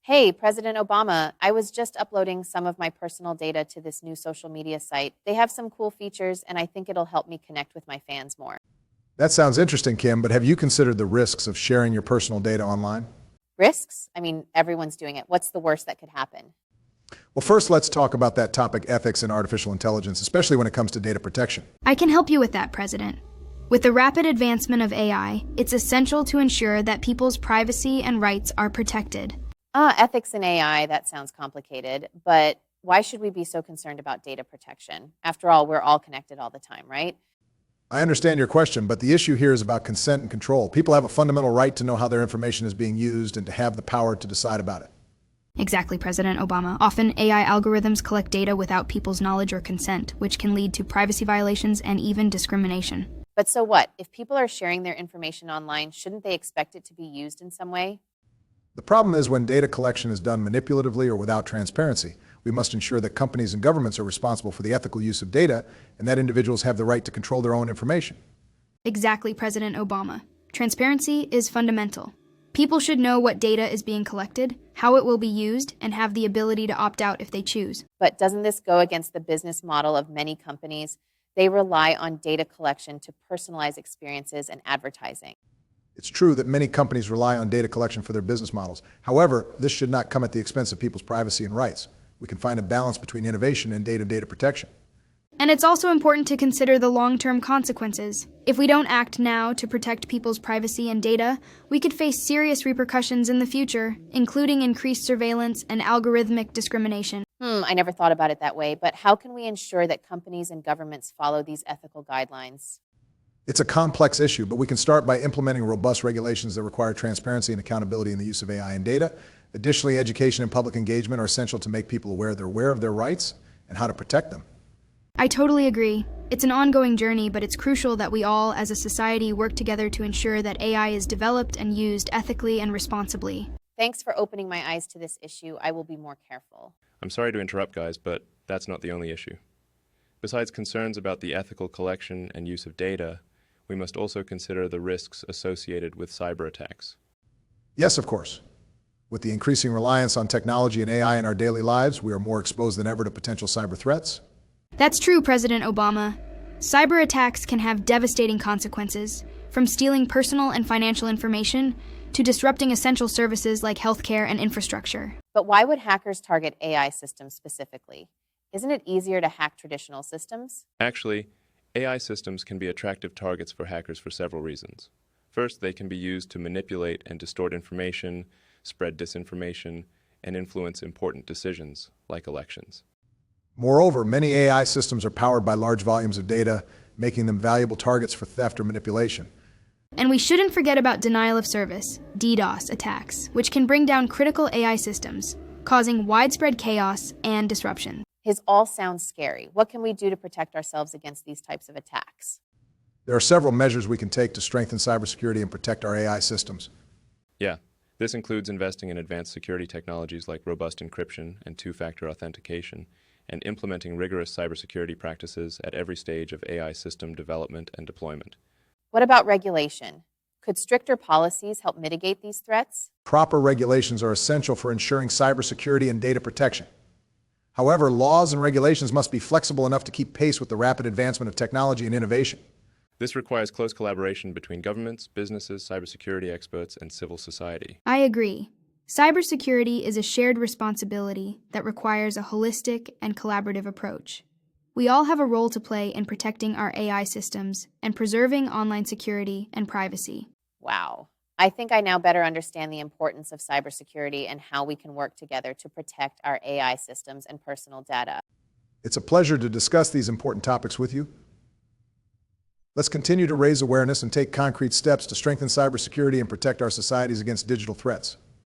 Hey, President Obama, I was just uploading some of my personal data to this new social media site. They have some cool features, and I think it'll help me connect with my fans more. That sounds interesting, Kim, but have you considered the risks of sharing your personal data online? Risks? I mean, everyone's doing it. What's the worst that could happen? Well, first, let's talk about that topic, ethics in artificial intelligence, especially when it comes to data protection. I can help you with that, President. With the rapid advancement of AI, it's essential to ensure that people's privacy and rights are protected. Ethics in AI, that sounds complicated, but why should we be so concerned about data protection? After all, we're all connected all the time, right? I understand your question, but the issue here is about consent and control. People have a fundamental right to know how their information is being used and to have the power to decide about it. Exactly, President Obama. Often, AI algorithms collect data without people's knowledge or consent, which can lead to privacy violations and even discrimination. But so what? If people are sharing their information online, shouldn't they expect it to be used in some way? The problem is when data collection is done manipulatively or without transparency. We must ensure that companies and governments are responsible for the ethical use of data and that individuals have the right to control their own information. Exactly, President Obama. Transparency is fundamental. People should know what data is being collected, how it will be used, and have the ability to opt out if they choose. But doesn't this go against the business model of many companies? They rely on data collection to personalize experiences and advertising. It's true that many companies rely on data collection for their business models. However, this should not come at the expense of people's privacy and rights. We can find a balance between innovation and data protection. And it's also important to consider the long-term consequences. If we don't act now to protect people's privacy and data, we could face serious repercussions in the future, including increased surveillance and algorithmic discrimination. I never thought about it that way, but how can we ensure that companies and governments follow these ethical guidelines? It's a complex issue, but we can start by implementing robust regulations that require transparency and accountability in the use of AI and data. Additionally, education and public engagement are essential to make people aware of their rights and how to protect them. I totally agree. It's an ongoing journey, but it's crucial that we all, as a society, work together to ensure that AI is developed and used ethically and responsibly. Thanks for opening my eyes to this issue. I will be more careful. I'm sorry to interrupt, guys, but that's not the only issue. Besides concerns about the ethical collection and use of data, we must also consider the risks associated with cyber attacks. Yes, of course. With the increasing reliance on technology and AI in our daily lives, we are more exposed than ever to potential cyber threats. That's true, President Obama. Cyber attacks can have devastating consequences, from stealing personal and financial information to disrupting essential services like healthcare and infrastructure. But why would hackers target AI systems specifically? Isn't it easier to hack traditional systems? Actually, AI systems can be attractive targets for hackers for several reasons. First, they can be used to manipulate and distort information, spread disinformation, and influence important decisions, like elections. Moreover, many AI systems are powered by large volumes of data, making them valuable targets for theft or manipulation. And we shouldn't forget about denial of service, DDoS attacks, which can bring down critical AI systems, causing widespread chaos and disruption. His all sounds scary. What can we do to protect ourselves against these types of attacks? There are several measures we can take to strengthen cybersecurity and protect our AI systems. Yeah, this includes investing in advanced security technologies like robust encryption and two-factor authentication, and implementing rigorous cybersecurity practices at every stage of AI system development and deployment. What about regulation? Could stricter policies help mitigate these threats? Proper regulations are essential for ensuring cybersecurity and data protection. However, laws and regulations must be flexible enough to keep pace with the rapid advancement of technology and innovation. This requires close collaboration between governments, businesses, cybersecurity experts, and civil society. I agree. Cybersecurity is a shared responsibility that requires a holistic and collaborative approach. We all have a role to play in protecting our AI systems and preserving online security and privacy. Wow. I think I now better understand the importance of cybersecurity and how we can work together to protect our AI systems and personal data. It's a pleasure to discuss these important topics with you. Let's continue to raise awareness and take concrete steps to strengthen cybersecurity and protect our societies against digital threats.